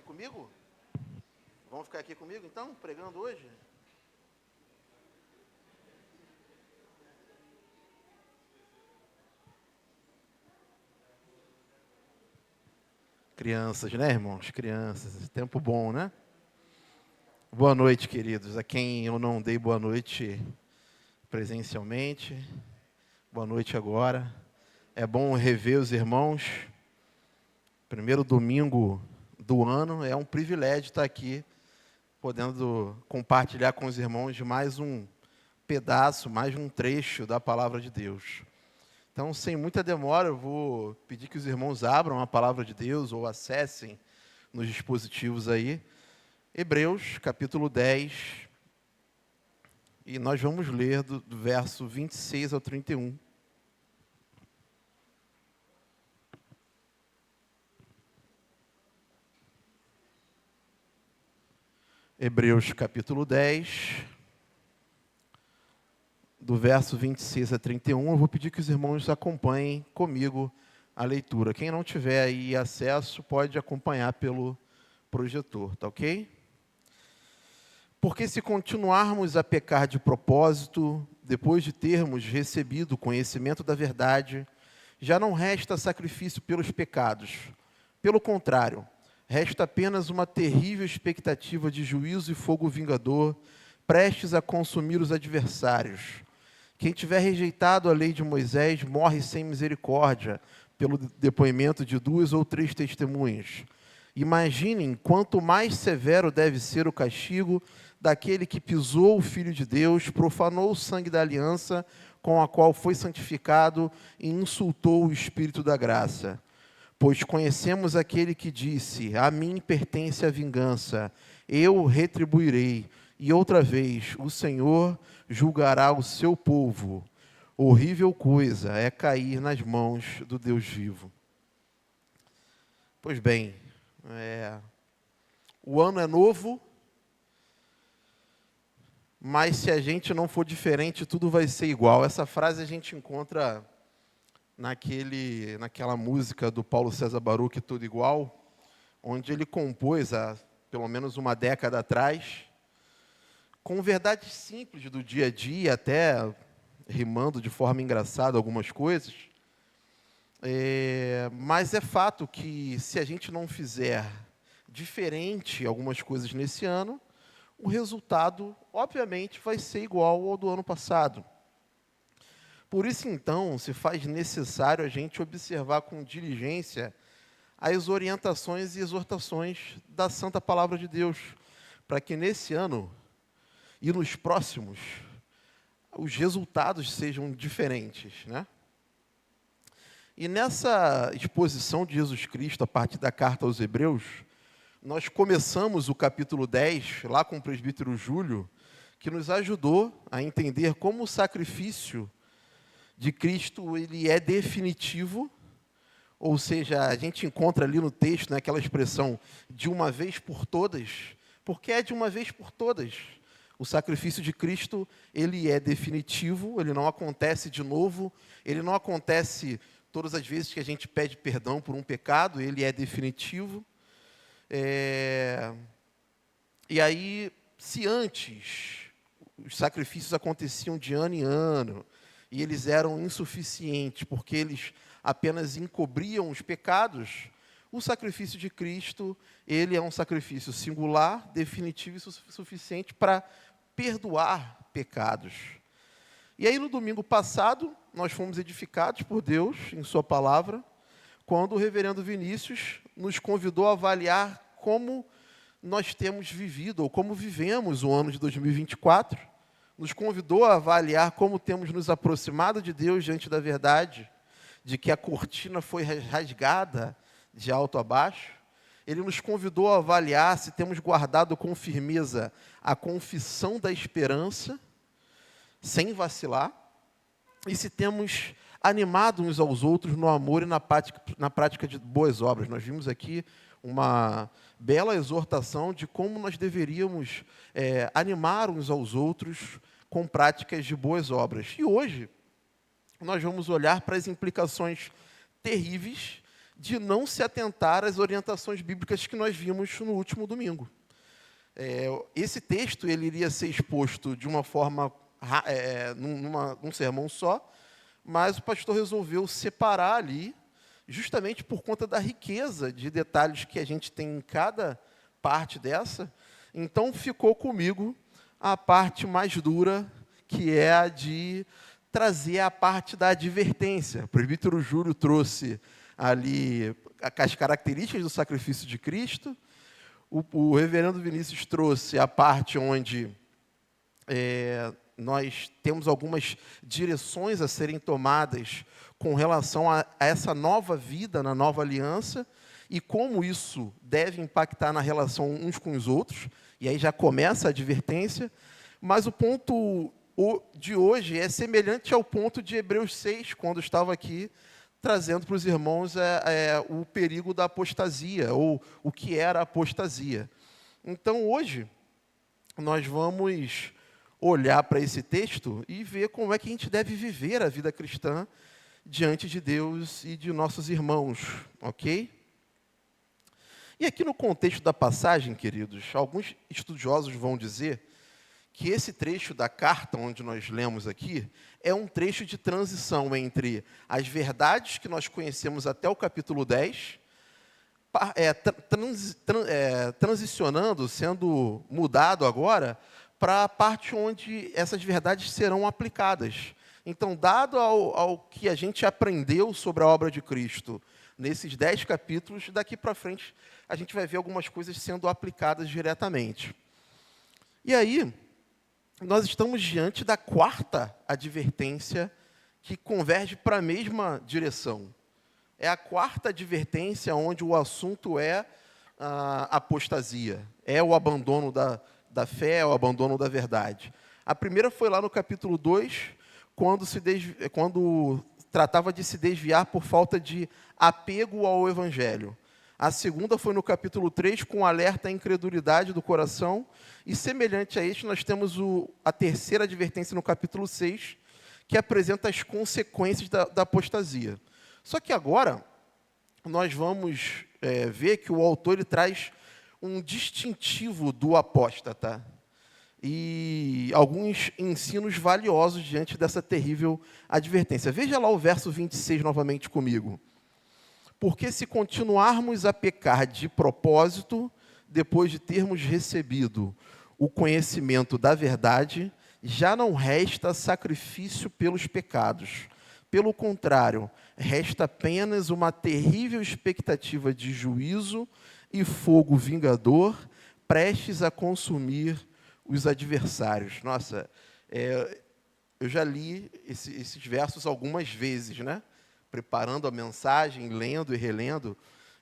comigo? Vão ficar aqui comigo, então, pregando hoje? Crianças, né, irmãos? Crianças, tempo bom, né? Boa noite, queridos. A quem eu não dei boa noite presencialmente, boa noite agora. É bom rever os irmãos. Primeiro domingo do ano, é um privilégio estar aqui, podendo compartilhar com os irmãos de mais um pedaço, mais um trecho da palavra de Deus. Então, sem muita demora, eu vou pedir que os irmãos abram a palavra de Deus ou acessem nos dispositivos aí. Hebreus, capítulo 10, e nós vamos ler do verso 26 ao 31. Hebreus, capítulo 10, do verso 26 a 31, eu vou pedir que os irmãos acompanhem comigo a leitura. Quem não tiver aí acesso, pode acompanhar pelo projetor, tá ok? Porque se continuarmos a pecar de propósito, depois de termos recebido o conhecimento da verdade, já não resta sacrifício pelos pecados. Pelo contrário, resta apenas uma terrível expectativa de juízo e fogo vingador, prestes a consumir os adversários. Quem tiver rejeitado a lei de Moisés morre sem misericórdia, pelo depoimento de 2 ou 3 testemunhas. Imaginem quanto mais severo deve ser o castigo daquele que pisou o Filho de Deus, profanou o sangue da aliança com a qual foi santificado e insultou o Espírito da graça. Pois conhecemos aquele que disse: a mim pertence a vingança, eu retribuirei, e outra vez o Senhor julgará o seu povo. Horrível coisa é cair nas mãos do Deus vivo. Pois bem, o ano é novo, mas se a gente não for diferente, tudo vai ser igual. Essa frase a gente encontra naquela música do Paulo César Baruch, Tudo Igual, onde ele compôs, há pelo menos uma década atrás, com verdades simples do dia a dia, até rimando de forma engraçada algumas coisas. Mas é fato que, se a gente não fizer diferente algumas coisas nesse ano, o resultado, obviamente, vai ser igual ao do ano passado. Por isso, então, se faz necessário a gente observar com diligência as orientações e exortações da Santa Palavra de Deus, para que nesse ano e nos próximos os resultados sejam diferentes, né? E nessa exposição de Jesus Cristo, a partir da carta aos Hebreus, nós começamos o capítulo 10, lá com o presbítero Júlio, que nos ajudou a entender como o sacrifício de Cristo ele é definitivo, ou seja, a gente encontra ali no texto, né, aquela expressão de uma vez por todas, porque é de uma vez por todas. O sacrifício de Cristo ele é definitivo, ele não acontece de novo, ele não acontece todas as vezes que a gente pede perdão por um pecado, ele é definitivo. E aí, se antes os sacrifícios aconteciam de ano em ano, e eles eram insuficientes, porque eles apenas encobriam os pecados, o sacrifício de Cristo, ele é um sacrifício singular, definitivo e suficiente para perdoar pecados. E aí, no domingo passado, nós fomos edificados por Deus, em sua palavra, quando o reverendo Vinícius nos convidou a avaliar como nós temos vivido, ou como vivemos o ano de 2024, nos convidou a avaliar como temos nos aproximado de Deus diante da verdade, de que a cortina foi rasgada de alto a baixo. Ele nos convidou a avaliar se temos guardado com firmeza a confissão da esperança, sem vacilar, e se temos animado uns aos outros no amor e na prática de boas obras. Nós vimos aqui uma bela exortação de como nós deveríamos animar uns aos outros com práticas de boas obras. E hoje, nós vamos olhar para as implicações terríveis de não se atentar às orientações bíblicas que nós vimos no último domingo. Esse texto ele iria ser exposto de uma forma, num sermão só, mas o pastor resolveu separar ali, justamente por conta da riqueza de detalhes que a gente tem em cada parte dessa. Então, ficou comigo a parte mais dura, que é a de trazer a parte da advertência. O presbítero Júlio trouxe ali as características do sacrifício de Cristo. O reverendo Vinícius trouxe a parte onde nós temos algumas direções a serem tomadas com relação a essa nova vida na nova aliança e como isso deve impactar na relação uns com os outros. E aí já começa a advertência. Mas o ponto de hoje é semelhante ao ponto de Hebreus 6, quando estava aqui trazendo para os irmãos o perigo da apostasia, ou o que era a apostasia. Então, hoje, nós vamos olhar para esse texto e ver como é que a gente deve viver a vida cristã diante de Deus e de nossos irmãos, ok? E aqui no contexto da passagem, queridos, alguns estudiosos vão dizer que esse trecho da carta, onde nós lemos aqui, é um trecho de transição entre as verdades que nós conhecemos até o capítulo 10, transicionando, sendo mudado agora, para a parte onde essas verdades serão aplicadas. Então, dado ao que a gente aprendeu sobre a obra de Cristo nesses 10 capítulos, daqui para frente a gente vai ver algumas coisas sendo aplicadas diretamente. E aí, nós estamos diante da quarta advertência que converge para a mesma direção. É a quarta advertência onde o assunto é a apostasia, é o abandono da fé, é o abandono da verdade. A primeira foi lá no capítulo 2, quando tratava de se desviar por falta de apego ao Evangelho. A segunda foi no capítulo 3, com o alerta à incredulidade do coração. E, semelhante a este, nós temos a terceira advertência no capítulo 6, que apresenta as consequências da apostasia. Só que agora, nós vamos ver que o autor ele traz um distintivo do apóstata e alguns ensinos valiosos diante dessa terrível advertência. Veja lá o verso 26 novamente comigo. Porque se continuarmos a pecar de propósito, depois de termos recebido o conhecimento da verdade, já não resta sacrifício pelos pecados. Pelo contrário, resta apenas uma terrível expectativa de juízo e fogo vingador, prestes a consumir os adversários. Nossa, eu já li esses versos algumas vezes, né? Preparando a mensagem, lendo e relendo,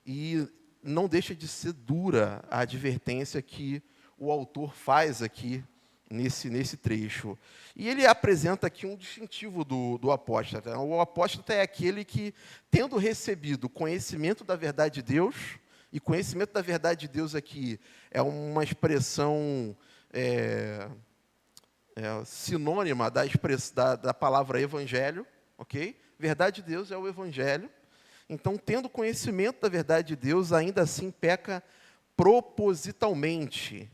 e não deixa de ser dura a advertência que o autor faz aqui nesse trecho. E ele apresenta aqui um distintivo do apóstata. O apóstata é aquele que, tendo recebido conhecimento da verdade de Deus, e conhecimento da verdade de Deus aqui é uma expressão sinônima da palavra evangelho, ok? Verdade de Deus é o Evangelho. Então, tendo conhecimento da verdade de Deus, ainda assim peca propositalmente.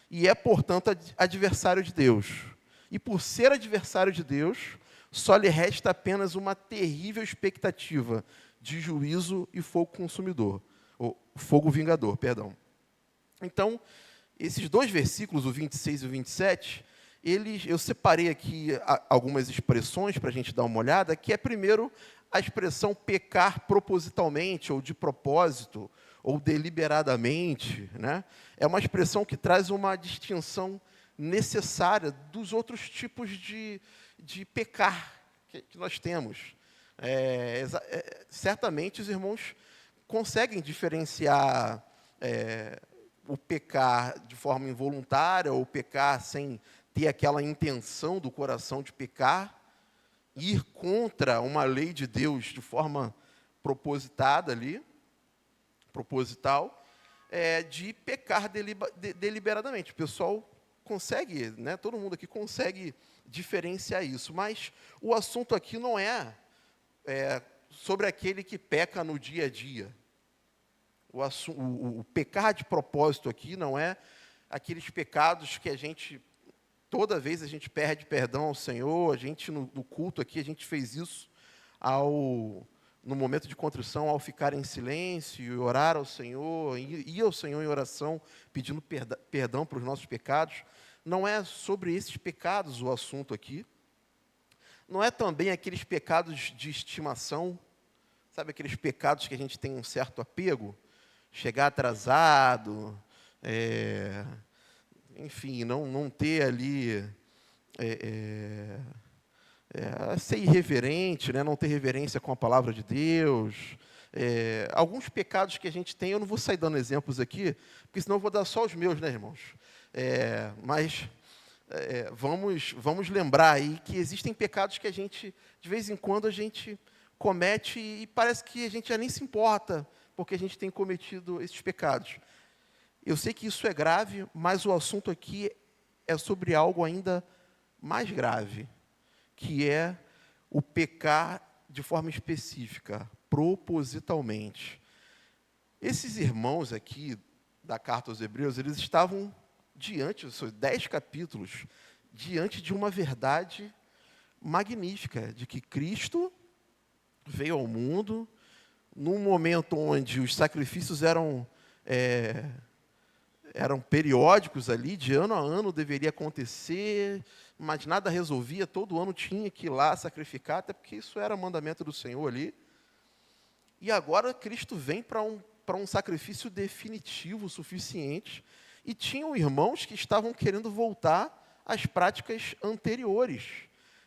E é, portanto, adversário de Deus. E por ser adversário de Deus, só lhe resta apenas uma terrível expectativa de juízo e fogo consumidor. Ou fogo vingador, perdão. Então, esses dois versículos, o 26 e o 27... eu separei aqui algumas expressões para a gente dar uma olhada, que é, primeiro, a expressão pecar propositalmente, ou de propósito, ou deliberadamente, né? É uma expressão que traz uma distinção necessária dos outros tipos de pecar que nós temos. Certamente os irmãos conseguem diferenciar o pecar de forma involuntária, ou pecar sem ter aquela intenção do coração de pecar, ir contra uma lei de Deus de forma proposital, de pecar deliberadamente. O pessoal consegue, né, todo mundo aqui consegue diferenciar isso, mas o assunto aqui não é sobre aquele que peca no dia a dia. O pecar de propósito aqui não é aqueles pecados que toda vez a gente pede perdão ao Senhor, no culto aqui, a gente fez isso no momento de contrição, ao ficar em silêncio, e orar ao Senhor, ir ao Senhor em oração, pedindo perdão para os nossos pecados. Não é sobre esses pecados o assunto aqui. Não é também aqueles pecados de estimação, sabe aqueles pecados que a gente tem um certo apego? Chegar atrasado, enfim, não ter ali, ser irreverente, né? Não ter reverência com a palavra de Deus. Alguns pecados que a gente tem, eu não vou sair dando exemplos aqui, porque senão eu vou dar só os meus, né, irmãos? Mas vamos lembrar aí que existem pecados que de vez em quando, a gente comete e parece que a gente já nem se importa, porque a gente tem cometido esses pecados. Eu sei que isso é grave, mas o assunto aqui é sobre algo ainda mais grave, que é o pecar de forma específica, propositalmente. Esses irmãos aqui da carta aos Hebreus, eles estavam diante dos seus 10 capítulos, diante de uma verdade magnífica, de que Cristo veio ao mundo num momento onde os sacrifícios eram periódicos ali, de ano a ano deveria acontecer, mas nada resolvia, todo ano tinha que ir lá sacrificar, até porque isso era mandamento do Senhor ali. E agora Cristo vem para um sacrifício definitivo, suficiente, e tinham irmãos que estavam querendo voltar às práticas anteriores,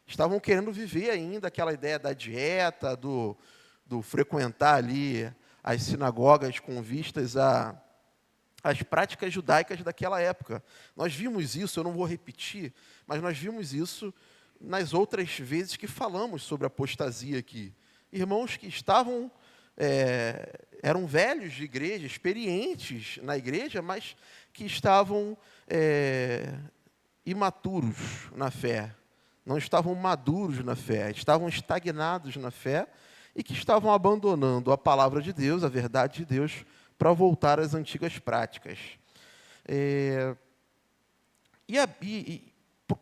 estavam querendo viver ainda aquela ideia da dieta, do frequentar ali as sinagogas com vistas às práticas judaicas daquela época. Nós vimos isso, eu não vou repetir, mas nós vimos isso nas outras vezes que falamos sobre apostasia aqui. Irmãos que eram velhos de igreja, experientes na igreja, mas que estavam imaturos na fé, não estavam maduros na fé, estavam estagnados na fé e que estavam abandonando a palavra de Deus, a verdade de Deus, para voltar às antigas práticas.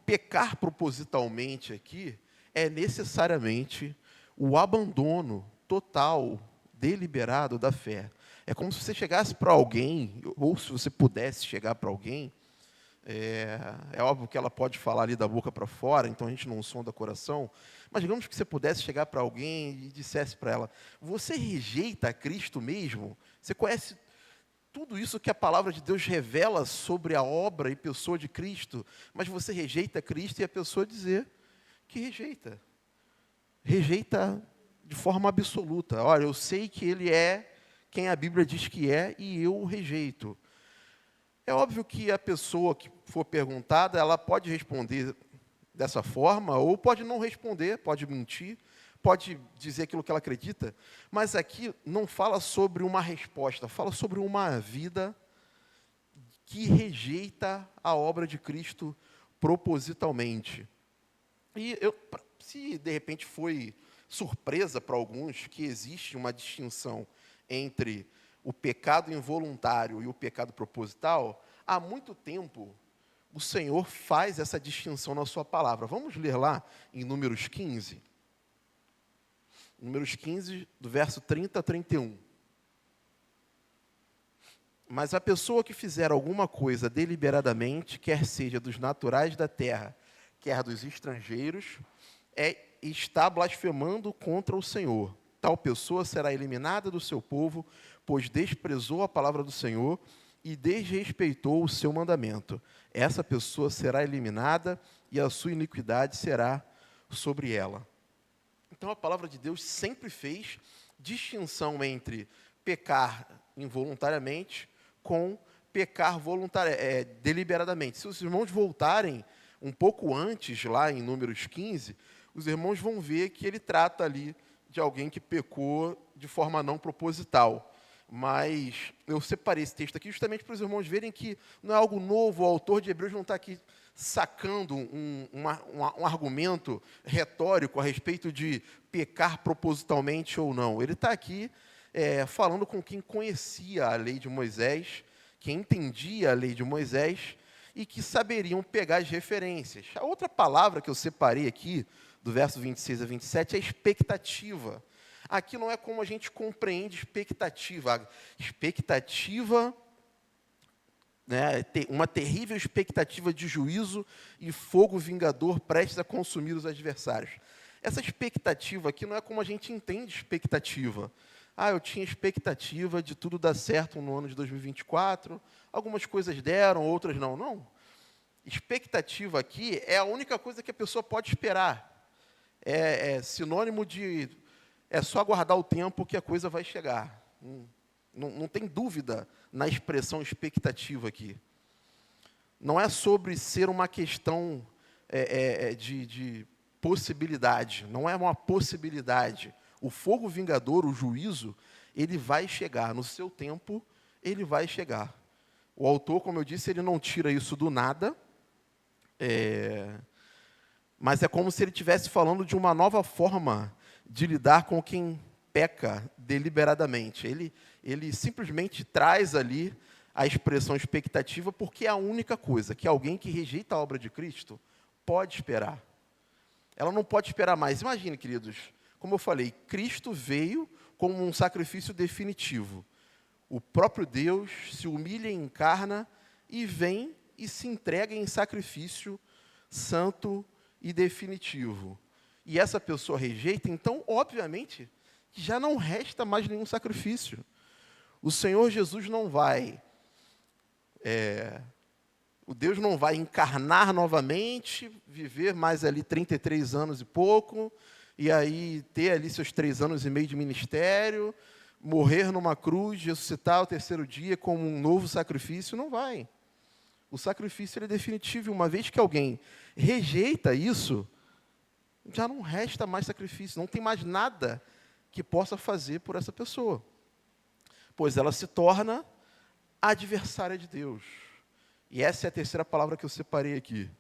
Pecar propositalmente aqui é necessariamente o abandono total, deliberado da fé. É como se você chegasse para alguém, ou se você pudesse chegar para alguém, é óbvio que ela pode falar ali da boca para fora, então a gente não sonda o coração, mas digamos que você pudesse chegar para alguém e dissesse para ela: você rejeita Cristo mesmo? Você conhece tudo isso que a palavra de Deus revela sobre a obra e pessoa de Cristo, mas você rejeita Cristo, e a pessoa dizer que rejeita. Rejeita de forma absoluta. Olha, eu sei que Ele é quem a Bíblia diz que é, e eu o rejeito. É óbvio que a pessoa que for perguntada, ela pode responder dessa forma, ou pode não responder, pode mentir, pode dizer aquilo que ela acredita, mas aqui não fala sobre uma resposta, fala sobre uma vida que rejeita a obra de Cristo propositalmente. E se de repente foi surpresa para alguns que existe uma distinção entre o pecado involuntário e o pecado proposital, há muito tempo o Senhor faz essa distinção na sua palavra. Vamos ler lá em Números 15. Números 15, do verso 30 a 31. Mas a pessoa que fizer alguma coisa deliberadamente, quer seja dos naturais da terra, quer dos estrangeiros, está blasfemando contra o Senhor. Tal pessoa será eliminada do seu povo, pois desprezou a palavra do Senhor e desrespeitou o seu mandamento. Essa pessoa será eliminada e a sua iniquidade será sobre ela. Então, a palavra de Deus sempre fez distinção entre pecar involuntariamente com pecar deliberadamente. Se os irmãos voltarem um pouco antes, lá em Números 15, os irmãos vão ver que ele trata ali de alguém que pecou de forma não proposital. Mas eu separei esse texto aqui justamente para os irmãos verem que não é algo novo, o autor de Hebreus não está aqui sacando um argumento retórico a respeito de pecar propositalmente ou não. Ele está aqui falando com quem conhecia a lei de Moisés, quem entendia a lei de Moisés e que saberiam pegar as referências. A outra palavra que eu separei aqui, do verso 26 a 27, é expectativa. Aqui não é como a gente compreende expectativa. A expectativa, né, uma terrível expectativa de juízo e fogo vingador prestes a consumir os adversários. Essa expectativa aqui não é como a gente entende expectativa. Eu tinha expectativa de tudo dar certo no ano de 2024, algumas coisas deram, outras não. Não. Expectativa aqui é a única coisa que a pessoa pode esperar. É sinônimo de... É só aguardar o tempo que a coisa vai chegar. Não tem dúvida na expressão expectativa aqui. Não é sobre ser uma questão de possibilidade. Não é uma possibilidade. O fogo vingador, o juízo, ele vai chegar. No seu tempo, ele vai chegar. O autor, como eu disse, ele não tira isso do nada. Mas é como se ele estivesse falando de uma nova forma de lidar com quem peca deliberadamente. Ele simplesmente traz ali a expressão expectativa porque é a única coisa que alguém que rejeita a obra de Cristo pode esperar. Ela não pode esperar mais. Imagine, queridos, como eu falei, Cristo veio como um sacrifício definitivo. O próprio Deus se humilha e encarna e vem e se entrega em sacrifício santo e definitivo. E essa pessoa rejeita, então, obviamente, já não resta mais nenhum sacrifício. O Senhor Jesus não vai... o Deus não vai encarnar novamente, viver mais ali 33 anos e pouco, e aí ter ali seus 3 anos e meio de ministério, morrer numa cruz, ressuscitar ao terceiro dia como um novo sacrifício, não vai. O sacrifício ele é definitivo, uma vez que alguém rejeita isso, já não resta mais sacrifício, não tem mais nada que possa fazer por essa pessoa, pois ela se torna adversária de Deus. E essa é a terceira palavra que eu separei aqui.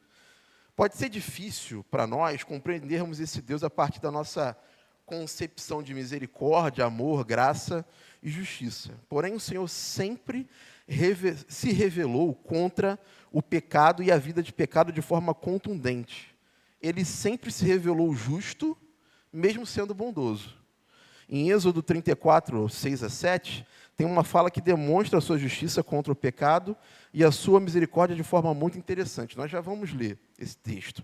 Pode ser difícil para nós compreendermos esse Deus a partir da nossa concepção de misericórdia, amor, graça e justiça. Porém, o Senhor sempre se revelou contra o pecado e a vida de pecado de forma contundente. Ele sempre se revelou justo, mesmo sendo bondoso. Em Êxodo 34, 6 a 7, tem uma fala que demonstra a sua justiça contra o pecado e a sua misericórdia de forma muito interessante. Nós já vamos ler esse texto.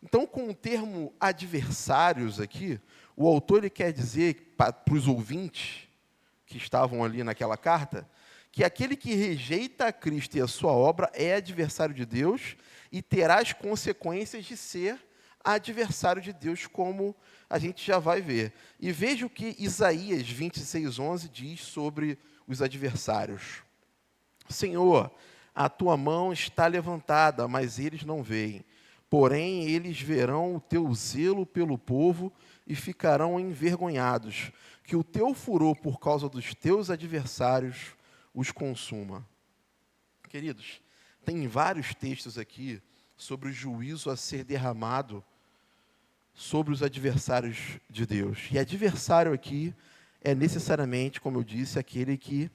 Então, com o termo adversários aqui, o autor ele quer dizer para os ouvintes que estavam ali naquela carta, que aquele que rejeita a Cristo e a sua obra é adversário de Deus e terá as consequências de ser adversário de Deus, como a gente já vai ver. E veja o que Isaías 26:11 diz sobre os adversários. Senhor, a tua mão está levantada, mas eles não veem. Porém, eles verão o teu zelo pelo povo e ficarão envergonhados, que o teu furor por causa dos teus adversários os consuma. Queridos, tem vários textos aqui sobre o juízo a ser derramado sobre os adversários de Deus. E adversário aqui é necessariamente, como eu disse, aquele que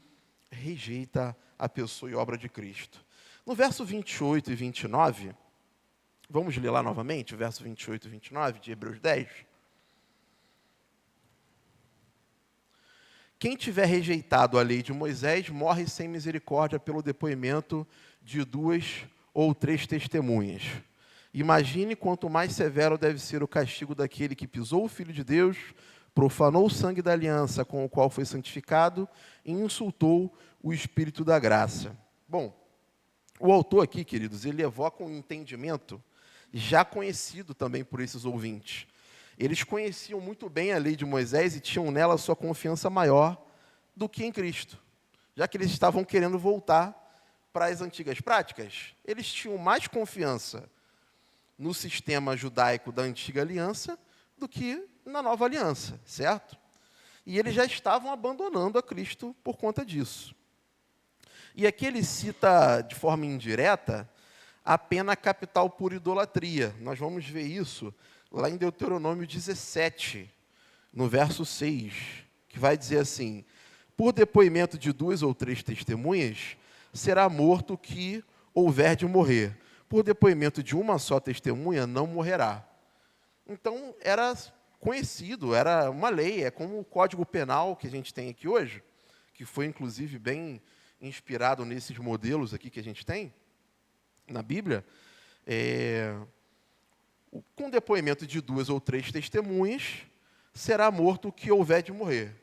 rejeita a pessoa e obra de Cristo. No verso 28 e 29, vamos ler lá novamente, o verso 28 e 29 de Hebreus 10. Quem tiver rejeitado a lei de Moisés, morre sem misericórdia pelo depoimento de 2 ou 3 testemunhas. Imagine quanto mais severo deve ser o castigo daquele que pisou o Filho de Deus, profanou o sangue da aliança com o qual foi santificado e insultou o Espírito da graça. Bom, o autor aqui, queridos, ele evoca um entendimento já conhecido também por esses ouvintes. Eles conheciam muito bem a lei de Moisés e tinham nela sua confiança maior do que em Cristo. Já que eles estavam querendo voltar para as antigas práticas, eles tinham mais confiança no sistema judaico da antiga aliança do que na nova aliança, certo? E eles já estavam abandonando a Cristo por conta disso. E aqui ele cita de forma indireta a pena capital por idolatria. Nós vamos ver isso lá em Deuteronômio 17, no verso 6, que vai dizer assim: por depoimento de 2 ou 3 testemunhas, será morto o que houver de morrer. Por depoimento de uma só testemunha, não morrerá. Então, era conhecido, era uma lei, é como o Código Penal que a gente tem aqui hoje, que foi, inclusive, bem inspirado nesses modelos aqui que a gente tem na Bíblia. Com depoimento de 2 ou 3 testemunhas, será morto o que houver de morrer.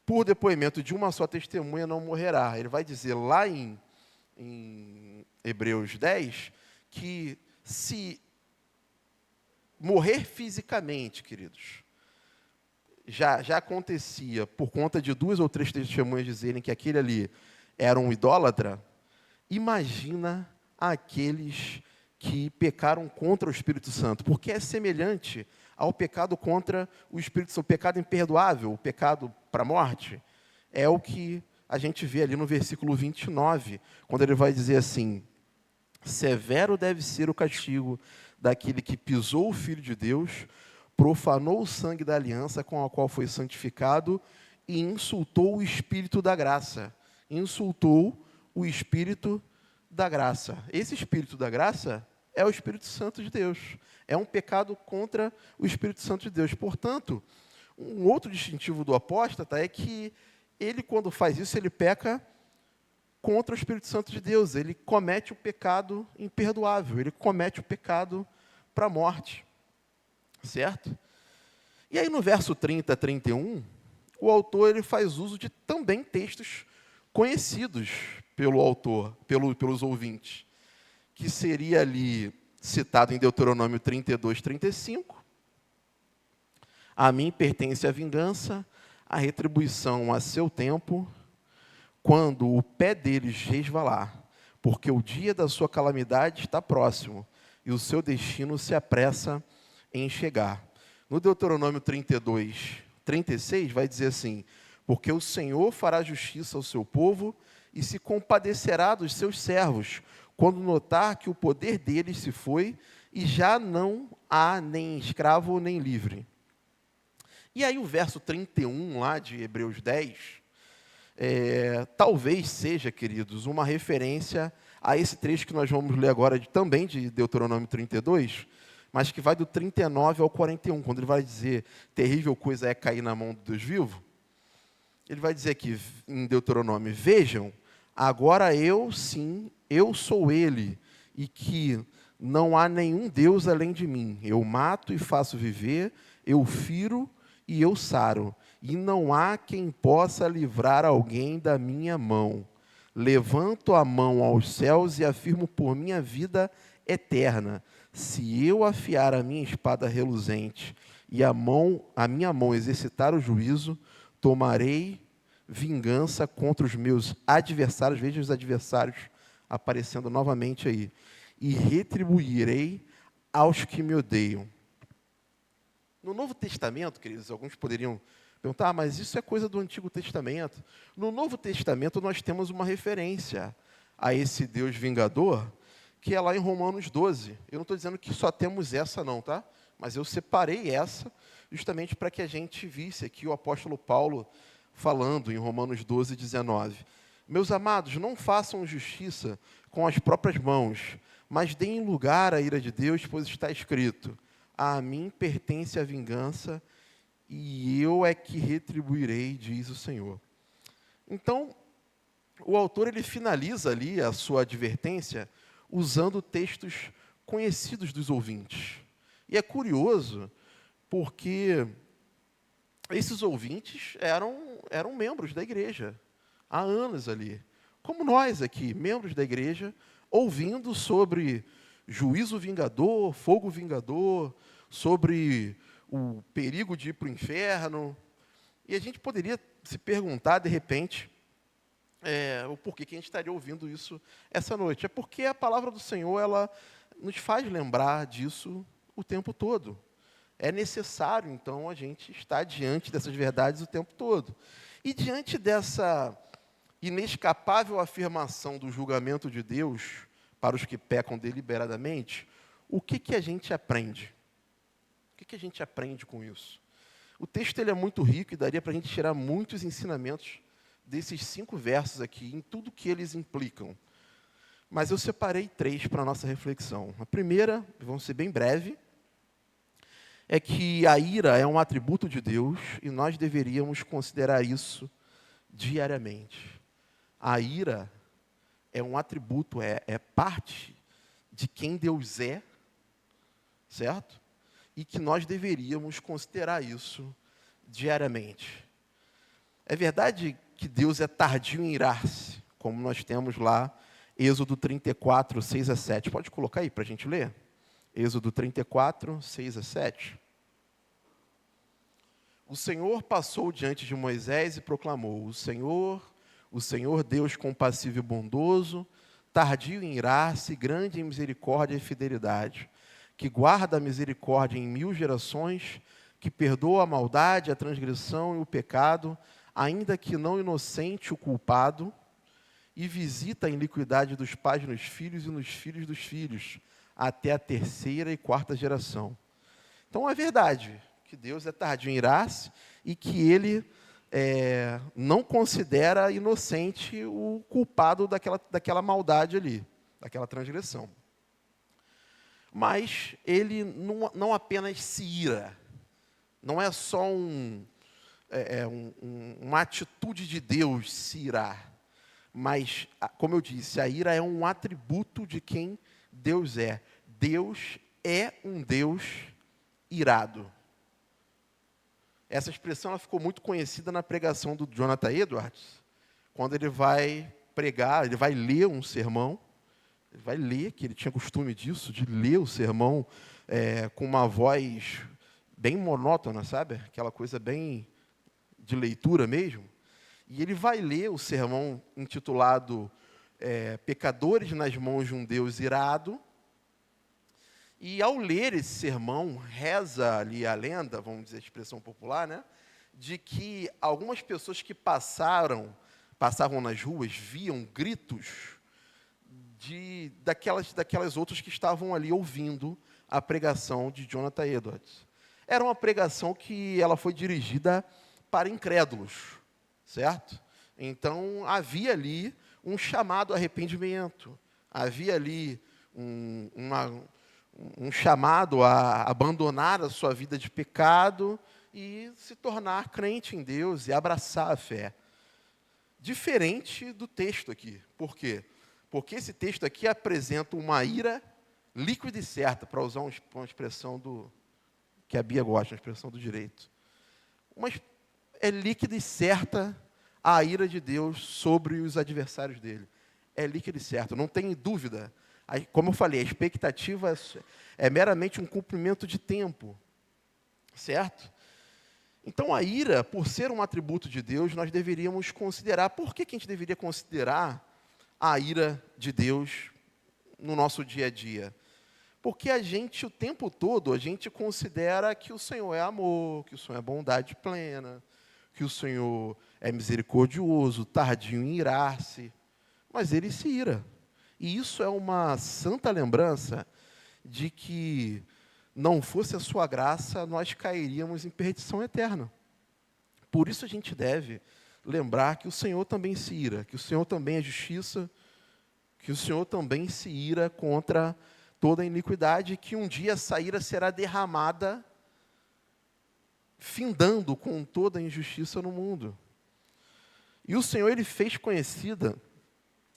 Por depoimento de uma só testemunha, não morrerá. Ele vai dizer lá em Hebreus 10, que se morrer fisicamente, queridos, já acontecia por conta de 2 ou 3 testemunhas dizerem que aquele ali era um idólatra, imagina aqueles que pecaram contra o Espírito Santo, porque é semelhante ao pecado contra o Espírito Santo, o pecado imperdoável, o pecado para a morte. É o que a gente vê ali no versículo 29, quando ele vai dizer assim: severo deve ser o castigo daquele que pisou o Filho de Deus, profanou o sangue da aliança com a qual foi santificado e insultou o Espírito da graça. Insultou o Espírito da graça. Esse Espírito da graça é o Espírito Santo de Deus. É um pecado contra o Espírito Santo de Deus. Portanto, um outro distintivo do apóstata é que ele, quando faz isso, ele peca contra o Espírito Santo de Deus. Ele comete o pecado imperdoável. Ele comete o pecado para a morte. Certo? E aí, no verso 30 a 31, o autor ele faz uso de também textos conhecidos pelo autor, pelos ouvintes, que seria ali citado em Deuteronômio 32, 35. A mim pertence a vingança, a retribuição a seu tempo, quando o pé deles resvalar, porque o dia da sua calamidade está próximo, e o seu destino se apressa em chegar. No Deuteronômio 32, 36, vai dizer assim: porque o Senhor fará justiça ao seu povo e se compadecerá dos seus servos, quando notar que o poder deles se foi e já não há nem escravo nem livre. E aí o verso 31 lá de Hebreus 10, talvez seja, queridos, uma referência a esse trecho que nós vamos ler agora, também de Deuteronômio 32, mas que vai do 39 ao 41, quando ele vai dizer: terrível coisa é cair na mão do Deus vivo. Ele vai dizer aqui, em Deuteronômio: vejam, agora eu sim, eu sou ele, e que não há nenhum Deus além de mim. Eu mato e faço viver, eu firo e eu saro, e não há quem possa livrar alguém da minha mão. Levanto a mão aos céus e afirmo por minha vida eterna: se eu afiar a minha espada reluzente e a minha mão exercitar o juízo, tomarei vingança contra os meus adversários. Veja os adversários aparecendo novamente aí. E retribuirei aos que me odeiam. No Novo Testamento, queridos, alguns poderiam perguntar: mas isso é coisa do Antigo Testamento. No Novo Testamento nós temos uma referência a esse Deus vingador, que é lá em Romanos 12. Eu não estou dizendo que só temos essa não, tá? Mas eu separei essa justamente para que a gente visse aqui o apóstolo Paulo falando em Romanos 12, 19. Meus amados, não façam justiça com as próprias mãos, mas deem lugar à ira de Deus, pois está escrito: a mim pertence a vingança, e eu é que retribuirei, diz o Senhor. Então, o autor ele finaliza ali a sua advertência usando textos conhecidos dos ouvintes. E é curioso, porque esses ouvintes eram membros da igreja, há anos ali. Como nós aqui, membros da igreja, ouvindo sobre juízo vingador, fogo vingador, sobre o perigo de ir para o inferno. E a gente poderia se perguntar, de repente, o porquê que a gente estaria ouvindo isso essa noite. É porque a palavra do Senhor, ela nos faz lembrar disso o tempo todo. É necessário, então, a gente estar diante dessas verdades o tempo todo. E diante dessa inescapável afirmação do julgamento de Deus para os que pecam deliberadamente, o que a gente aprende? O que a gente aprende com isso? O texto ele é muito rico e daria para a gente tirar muitos ensinamentos desses 5 versos aqui, em tudo que eles implicam. Mas eu separei 3 para a nossa reflexão. A primeira, vamos ser bem breve, é que a ira é um atributo de Deus e nós deveríamos considerar isso diariamente. A ira é um atributo, é parte de quem Deus é, certo? E que nós deveríamos considerar isso diariamente. É verdade que Deus é tardio em irar-se, como nós temos lá, Êxodo 34, 6 a 7. Pode colocar aí para a gente ler? Êxodo 34, 6 a 7. O Senhor passou diante de Moisés e proclamou: o Senhor Deus compassivo e bondoso, tardio em irar-se, grande em misericórdia e fidelidade, que guarda a misericórdia em 1000 gerações, que perdoa a maldade, a transgressão e o pecado, ainda que não inocente o culpado, e visita a iniquidade dos pais nos filhos e nos filhos dos filhos, até a 3ª e 4ª geração. Então é verdade que Deus é tardio em irar-se e que Ele não considera inocente o culpado daquela maldade ali, daquela transgressão. Mas Ele não apenas se ira, não é só uma atitude de Deus se irar, mas, como eu disse, a ira é um atributo de quem Deus é. Deus é um Deus irado. Essa expressão ela ficou muito conhecida na pregação do Jonathan Edwards, quando ele vai pregar, ele vai ler um sermão, ele vai ler, que ele tinha costume disso, de ler o sermão com uma voz bem monótona, sabe? Aquela coisa bem de leitura mesmo. E ele vai ler o sermão intitulado Pecadores nas mãos de um Deus irado. E ao ler esse sermão, reza ali a lenda, vamos dizer a expressão popular, né? De que algumas pessoas que passavam nas ruas, viam gritos daquelas outras que estavam ali ouvindo a pregação de Jonathan Edwards. Era uma pregação que ela foi dirigida para incrédulos, certo? Então, havia ali um chamado arrependimento, havia ali um chamado a abandonar a sua vida de pecado e se tornar crente em Deus e abraçar a fé. Diferente do texto aqui. Por quê? Porque esse texto aqui apresenta uma ira líquida e certa, para usar uma expressão que a Bia gosta, uma expressão do direito. Mas é líquida e certa a ira de Deus sobre os adversários dele. É líquida e certa, não tem dúvida. Como eu falei, a expectativa é meramente um cumprimento de tempo, certo? Então, a ira, por ser um atributo de Deus, nós deveríamos considerar. Por que a gente deveria considerar a ira de Deus no nosso dia a dia? Porque a gente, o tempo todo, a gente considera que o Senhor é amor, que o Senhor é bondade plena, que o Senhor é misericordioso, tardio em irar-se, mas Ele se ira. E isso é uma santa lembrança de que, não fosse a sua graça, nós cairíamos em perdição eterna. Por isso a gente deve lembrar que o Senhor também se ira, que o Senhor também é justiça, que o Senhor também se ira contra toda a iniquidade, que um dia essa ira será derramada, findando com toda a injustiça no mundo. E o Senhor, Ele fez conhecida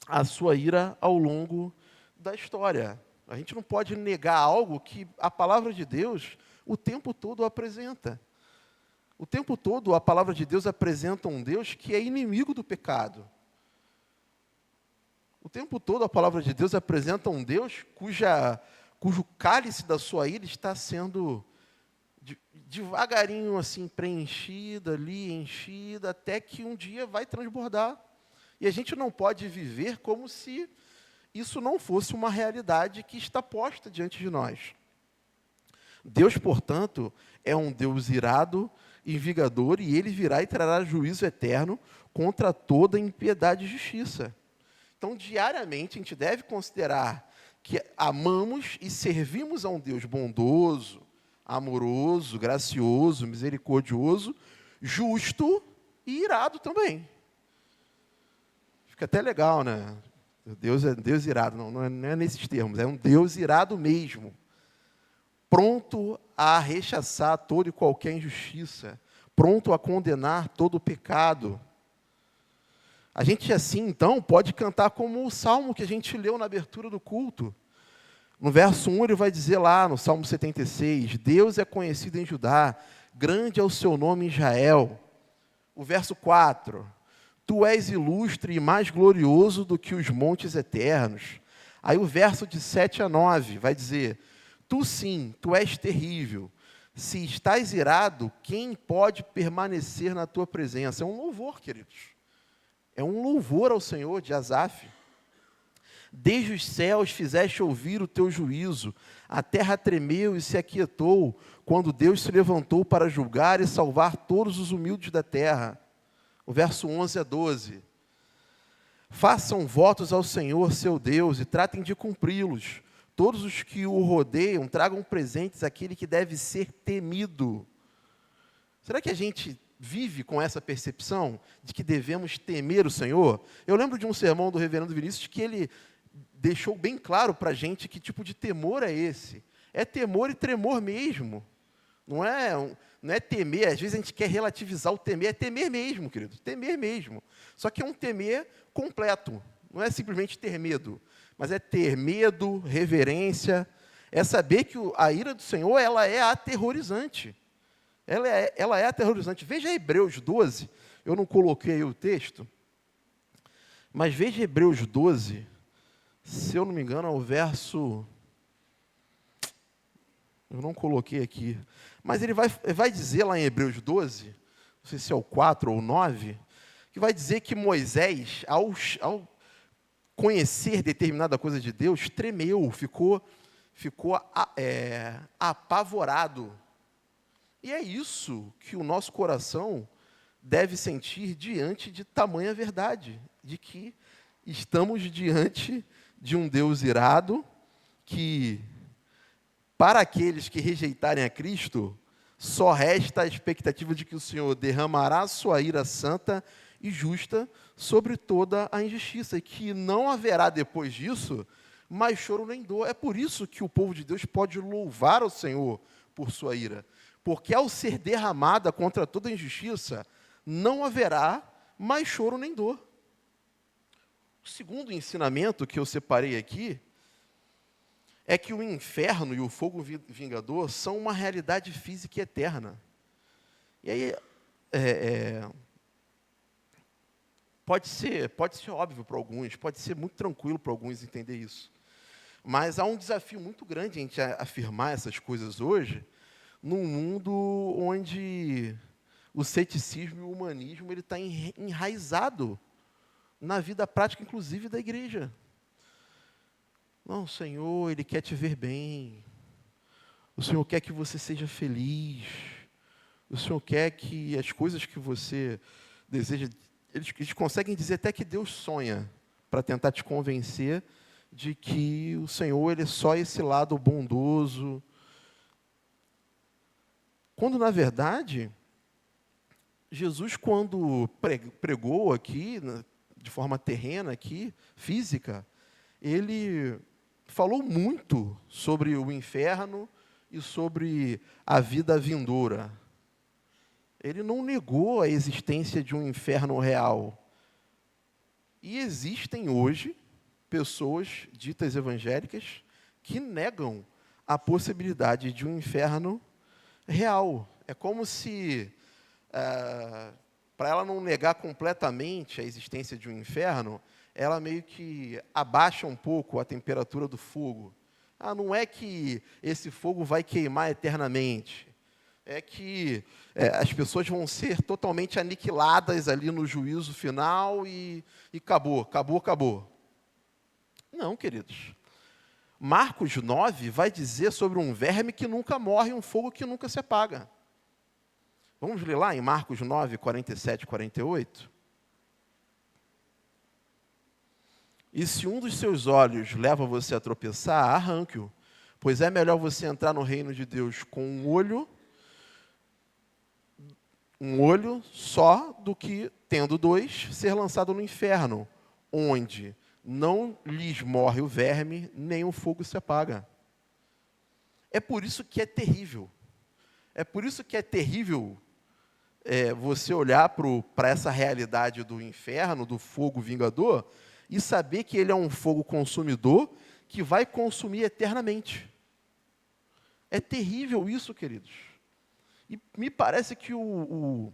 a sua ira ao longo da história. A gente não pode negar algo que a palavra de Deus o tempo todo apresenta. O tempo todo a palavra de Deus apresenta um Deus que é inimigo do pecado. O tempo todo a palavra de Deus apresenta um Deus cujo cálice da sua ira está sendo devagarinho assim preenchida ali, enchida, até que um dia vai transbordar. E a gente não pode viver como se isso não fosse uma realidade que está posta diante de nós. Deus, portanto, é um Deus irado e vingador, e Ele virá e trará juízo eterno contra toda impiedade e justiça. Então, diariamente, a gente deve considerar que amamos e servimos a um Deus bondoso, amoroso, gracioso, misericordioso, justo e irado também. Fica até legal, né? Deus é Deus irado, não é nesses termos, é um Deus irado mesmo, pronto a rechaçar toda e qualquer injustiça, pronto a condenar todo o pecado. A gente, assim, então, pode cantar como o salmo que a gente leu na abertura do culto. No verso 1, ele vai dizer lá, no Salmo 76, Deus é conhecido em Judá, grande é o seu nome em Israel. O verso 4, tu és ilustre e mais glorioso do que os montes eternos. Aí o verso de 7 a 9 vai dizer, tu sim, tu és terrível. Se estás irado, quem pode permanecer na tua presença? É um louvor, queridos. É um louvor ao Senhor de Asaf. Desde os céus fizeste ouvir o teu juízo, a terra tremeu e se aquietou, quando Deus se levantou para julgar e salvar todos os humildes da terra. O verso 11 a 12. Façam votos ao Senhor, seu Deus, e tratem de cumpri-los. Todos os que o rodeiam tragam presentes àquele que deve ser temido. Será que a gente vive com essa percepção de que devemos temer o Senhor? Eu lembro de um sermão do reverendo Vinícius que ele deixou bem claro para a gente que tipo de temor é esse. É temor e tremor mesmo. Não é temer, às vezes a gente quer relativizar o temer, é temer mesmo, querido, temer mesmo. Só que é um temer completo, não é simplesmente ter medo, mas é ter medo, reverência, é saber que a ira do Senhor, ela é aterrorizante. Ela é aterrorizante. Veja Hebreus 12, eu não coloquei aí o texto, mas veja Hebreus 12, se eu não me engano, é o verso... Eu não coloquei aqui. Mas ele vai dizer lá em Hebreus 12, não sei se é o 4 ou o 9, que vai dizer que Moisés, ao conhecer determinada coisa de Deus, tremeu, ficou apavorado. E é isso que o nosso coração deve sentir diante de tamanha verdade, de que estamos diante de um Deus irado, que, para aqueles que rejeitarem a Cristo, só resta a expectativa de que o Senhor derramará a sua ira santa e justa sobre toda a injustiça, e que não haverá depois disso mais choro nem dor. É por isso que o povo de Deus pode louvar o Senhor por sua ira, porque ao ser derramada contra toda a injustiça, não haverá mais choro nem dor. O segundo ensinamento que eu separei aqui é que o inferno e o fogo vingador são uma realidade física e eterna. E aí, pode ser óbvio para alguns, pode ser muito tranquilo para alguns entender isso. Mas há um desafio muito grande a gente afirmar essas coisas hoje, num mundo onde o ceticismo e o humanismo está enraizado na vida prática, inclusive, da igreja. Não, o Senhor, Ele quer te ver bem. O Senhor quer que você seja feliz. O Senhor quer que as coisas que você deseja... Eles conseguem dizer até que Deus sonha, para tentar te convencer de que o Senhor, Ele é só esse lado bondoso. Quando, na verdade, Jesus, quando pregou aqui, de forma terrena aqui, física, Ele falou muito sobre o inferno e sobre a vida vindoura. Ele não negou a existência de um inferno real. E existem hoje pessoas ditas evangélicas que negam a possibilidade de um inferno real. É como se, para ela não negar completamente a existência de um inferno, ela meio que abaixa um pouco a temperatura do fogo. Não é que esse fogo vai queimar eternamente. É que as pessoas vão ser totalmente aniquiladas ali no juízo final e acabou. Não, queridos. Marcos 9 vai dizer sobre um verme que nunca morre, um fogo que nunca se apaga. Vamos ler lá em Marcos 9, 47 e 48? E se um dos seus olhos leva você a tropeçar, arranque-o. Pois é melhor você entrar no reino de Deus com um olho só, do que, tendo dois, ser lançado no inferno, onde não lhes morre o verme, nem o fogo se apaga. É por isso que é terrível. É por isso que é terrível você olhar para essa realidade do inferno, do fogo vingador, e saber que ele é um fogo consumidor que vai consumir eternamente. É terrível isso, queridos. E me parece que o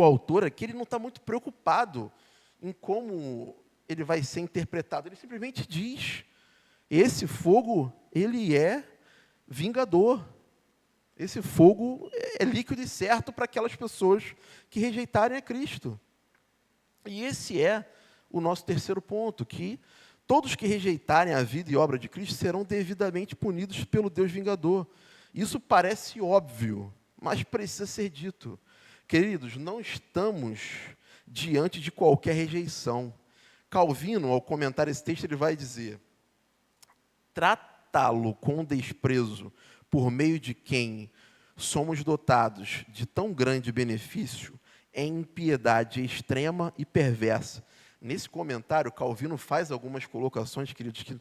autor aqui ele não está muito preocupado em como ele vai ser interpretado. Ele simplesmente diz, esse fogo, ele é vingador. Esse fogo é líquido e certo para aquelas pessoas que rejeitarem a Cristo. E esse é o nosso terceiro ponto, que todos que rejeitarem a vida e obra de Cristo serão devidamente punidos pelo Deus vingador. Isso parece óbvio, mas precisa ser dito. Queridos, não estamos diante de qualquer rejeição. Calvino, ao comentar esse texto, ele vai dizer: tratá-lo com desprezo, por meio de quem somos dotados de tão grande benefício, é impiedade extrema e perversa. Nesse comentário, Calvino faz algumas colocações, queridos, que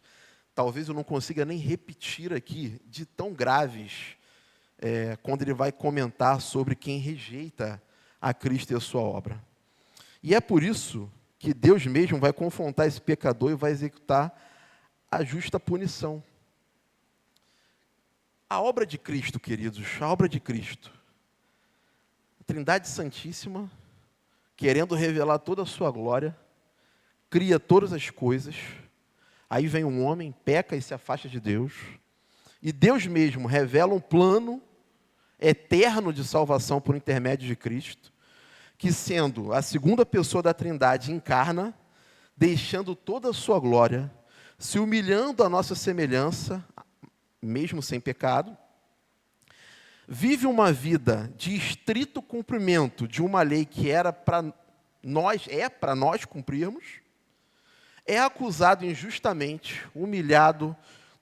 talvez eu não consiga nem repetir aqui, de tão graves, quando ele vai comentar sobre quem rejeita a Cristo e a sua obra. E é por isso que Deus mesmo vai confrontar esse pecador e vai executar a justa punição. A obra de Cristo, queridos, a obra de Cristo, a Trindade Santíssima, querendo revelar toda a sua glória, cria todas as coisas, aí vem um homem, peca e se afasta de Deus, e Deus mesmo revela um plano eterno de salvação por intermédio de Cristo, que sendo a segunda pessoa da Trindade encarna, deixando toda a sua glória, se humilhando à nossa semelhança, mesmo sem pecado, vive uma vida de estrito cumprimento de uma lei que era para nós cumprirmos, é acusado injustamente, humilhado,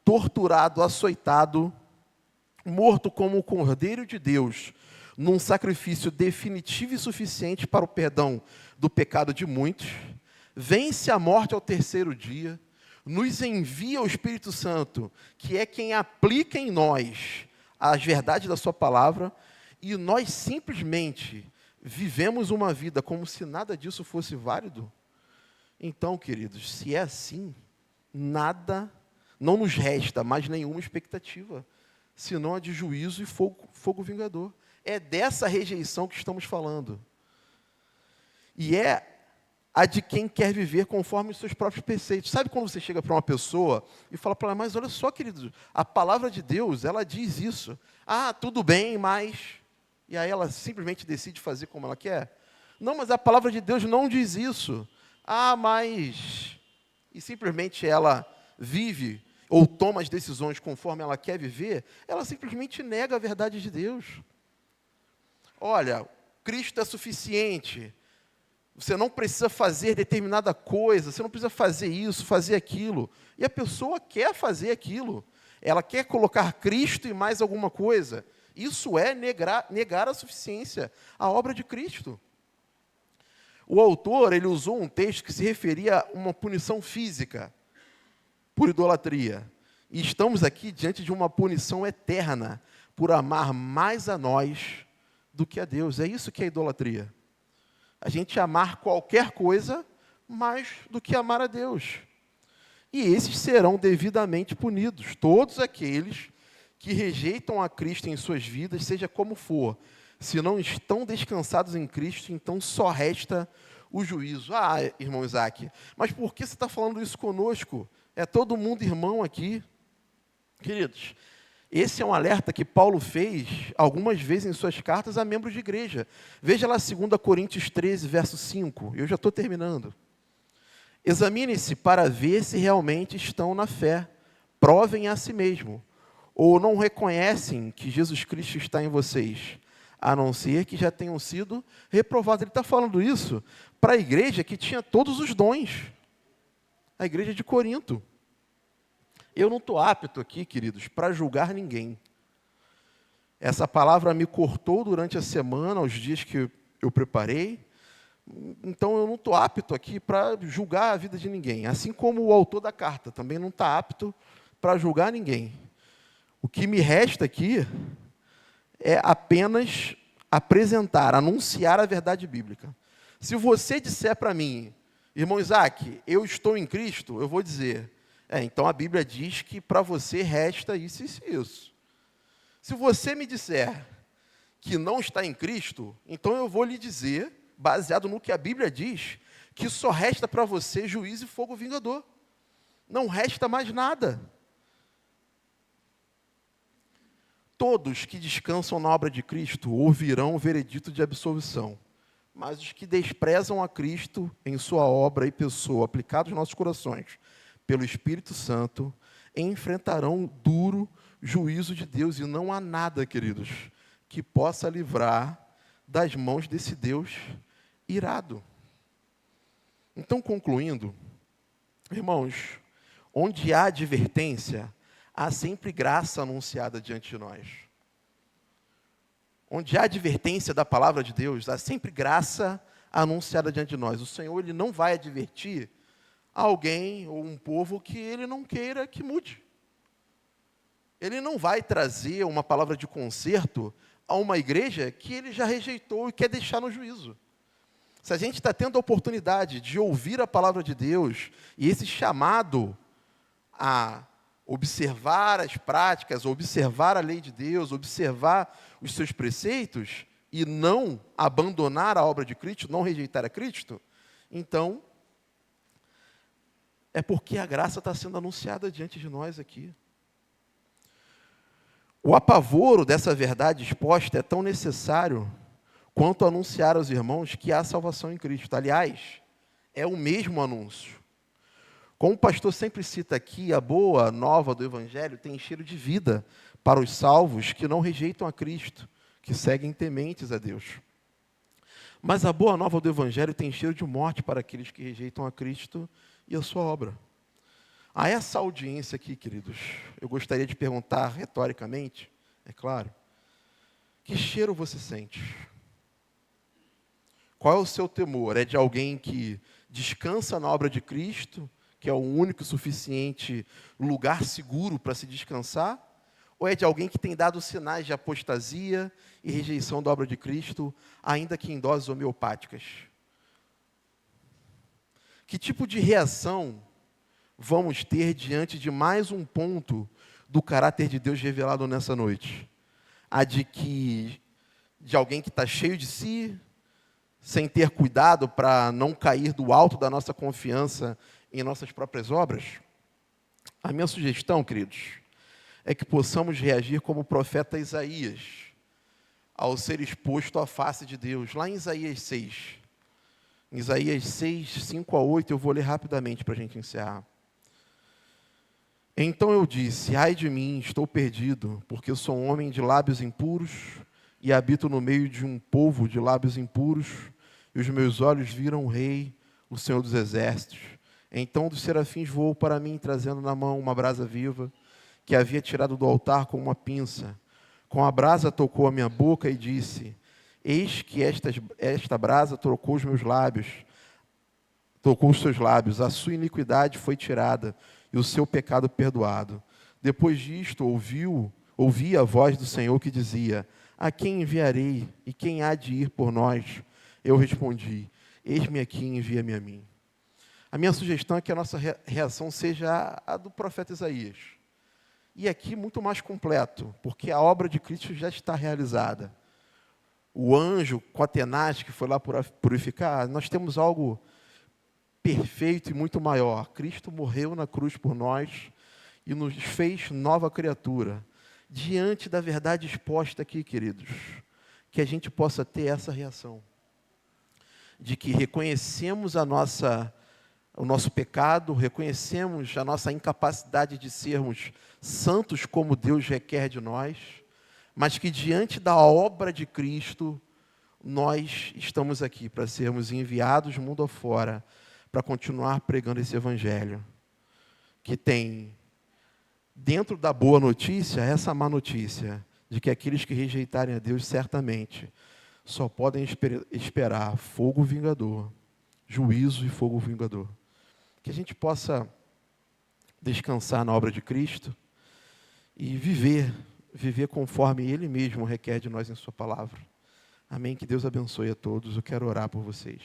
torturado, açoitado, morto como o Cordeiro de Deus, num sacrifício definitivo e suficiente para o perdão do pecado de muitos, vence a morte ao terceiro dia, nos envia o Espírito Santo, que é quem aplica em nós as verdades da sua palavra, e nós simplesmente vivemos uma vida como se nada disso fosse válido. Então, queridos, se é assim, não nos resta mais nenhuma expectativa, senão a de juízo e fogo vingador. É dessa rejeição que estamos falando. E é a de quem quer viver conforme os seus próprios preceitos. Sabe quando você chega para uma pessoa e fala para ela, mas olha só, querido, a palavra de Deus, ela diz isso. Ah, tudo bem, mas... E aí ela simplesmente decide fazer como ela quer? Não, mas a palavra de Deus não diz isso. Ah, mas... E simplesmente ela vive ou toma as decisões conforme ela quer viver, ela simplesmente nega a verdade de Deus. Olha, Cristo é suficiente. Você não precisa fazer determinada coisa, você não precisa fazer isso, fazer aquilo. E a pessoa quer fazer aquilo. Ela quer colocar Cristo e mais alguma coisa. Isso é negar a suficiência, a obra de Cristo. O autor, ele usou um texto que se referia a uma punição física por idolatria. E estamos aqui diante de uma punição eterna por amar mais a nós do que a Deus. É isso que é idolatria. A gente amar qualquer coisa mais do que amar a Deus. E esses serão devidamente punidos. Todos aqueles que rejeitam a Cristo em suas vidas, seja como for. Se não estão descansados em Cristo, então só resta o juízo. Ah, irmão Isaac, mas por que você está falando isso conosco? É todo mundo irmão aqui. Queridos, esse é um alerta que Paulo fez algumas vezes em suas cartas a membros de igreja. Veja lá 2 Coríntios 13, verso 5. Eu já estou terminando. Examine-se para ver se realmente estão na fé. Provem a si mesmo. Ou não reconhecem que Jesus Cristo está em vocês, a não ser que já tenham sido reprovados. Ele está falando isso para a igreja que tinha todos os dons. a igreja de Corinto. Eu não estou apto aqui, queridos, para julgar ninguém. Essa palavra me cortou durante a semana, os dias que eu preparei. Então, eu não estou apto aqui para julgar a vida de ninguém. Assim como o autor da carta também não está apto para julgar ninguém. O que me resta aqui é apenas apresentar, anunciar a verdade bíblica. Se você disser para mim, irmão Isaac, eu estou em Cristo, eu vou dizer, então a Bíblia diz que para você resta isso e isso. Se você me disser que não está em Cristo, então eu vou lhe dizer, baseado no que a Bíblia diz, que só resta para você juízo e fogo vingador. Não resta mais nada. Todos que descansam na obra de Cristo ouvirão o veredito de absolvição. Mas os que desprezam a Cristo em sua obra e pessoa, aplicados aos nossos corações, pelo Espírito Santo, enfrentarão duro juízo de Deus. E não há nada, queridos, que possa livrar das mãos desse Deus irado. Então, concluindo, irmãos, onde há advertência, há sempre graça anunciada diante de nós. Onde há advertência da palavra de Deus, há sempre graça anunciada diante de nós. O Senhor, Ele não vai advertir alguém ou um povo que Ele não queira que mude. Ele não vai trazer uma palavra de conserto a uma igreja que Ele já rejeitou e quer deixar no juízo. Se a gente está tendo a oportunidade de ouvir a palavra de Deus e esse chamado a observar as práticas, observar a lei de Deus, observar os seus preceitos e não abandonar a obra de Cristo, não rejeitar a Cristo, então é porque a graça está sendo anunciada diante de nós aqui. O apavoro dessa verdade exposta é tão necessário quanto anunciar aos irmãos que há salvação em Cristo. Aliás, é o mesmo anúncio. Como o pastor sempre cita aqui, a boa nova do Evangelho tem cheiro de vida para os salvos que não rejeitam a Cristo, que seguem tementes a Deus. Mas a boa nova do Evangelho tem cheiro de morte para aqueles que rejeitam a Cristo e a sua obra. A essa audiência aqui, queridos, eu gostaria de perguntar retoricamente, é claro, que cheiro você sente? Qual é o seu temor? É de alguém que descansa na obra de Cristo, que é o único e suficiente lugar seguro para se descansar? Ou é de alguém que tem dado sinais de apostasia e rejeição da obra de Cristo, ainda que em doses homeopáticas? Que tipo de reação vamos ter diante de mais um ponto do caráter de Deus revelado nessa noite? A de alguém que está cheio de si, sem ter cuidado para não cair do alto da nossa confiança em nossas próprias obras? A minha sugestão, queridos, é que possamos reagir como o profeta Isaías, ao ser exposto à face de Deus. Lá em Isaías 6. Em Isaías 6, 5 a 8, eu vou ler rapidamente para a gente encerrar. Então eu disse, ai de mim, estou perdido, porque eu sou um homem de lábios impuros e habito no meio de um povo de lábios impuros, e os meus olhos viram o Rei, o Senhor dos Exércitos. Então dos serafins voou para mim, trazendo na mão uma brasa viva, que havia tirado do altar com uma pinça. Com a brasa tocou a minha boca e disse, eis que esta brasa tocou os meus lábios, tocou os seus lábios, a sua iniquidade foi tirada, e o seu pecado perdoado. Depois disto, ouvi a voz do Senhor que dizia, a quem enviarei, e quem há de ir por nós? Eu respondi, eis-me aqui, envia-me a mim. A minha sugestão é que a nossa reação seja a do profeta Isaías. E aqui muito mais completo, porque a obra de Cristo já está realizada. O anjo com a tenaz que foi lá purificar, nós temos algo perfeito e muito maior. Cristo morreu na cruz por nós e nos fez nova criatura. Diante da verdade exposta aqui, queridos, que a gente possa ter essa reação. De que reconhecemos o nosso pecado, reconhecemos a nossa incapacidade de sermos santos como Deus requer de nós, mas que diante da obra de Cristo, nós estamos aqui para sermos enviados mundo afora, para continuar pregando esse Evangelho. que tem dentro da boa notícia essa má notícia de que aqueles que rejeitarem a Deus certamente só podem esperar fogo vingador, juízo e fogo vingador. Que a gente possa descansar na obra de Cristo e viver conforme Ele mesmo requer de nós em sua palavra. Amém? Que Deus abençoe a todos. Eu quero orar por vocês.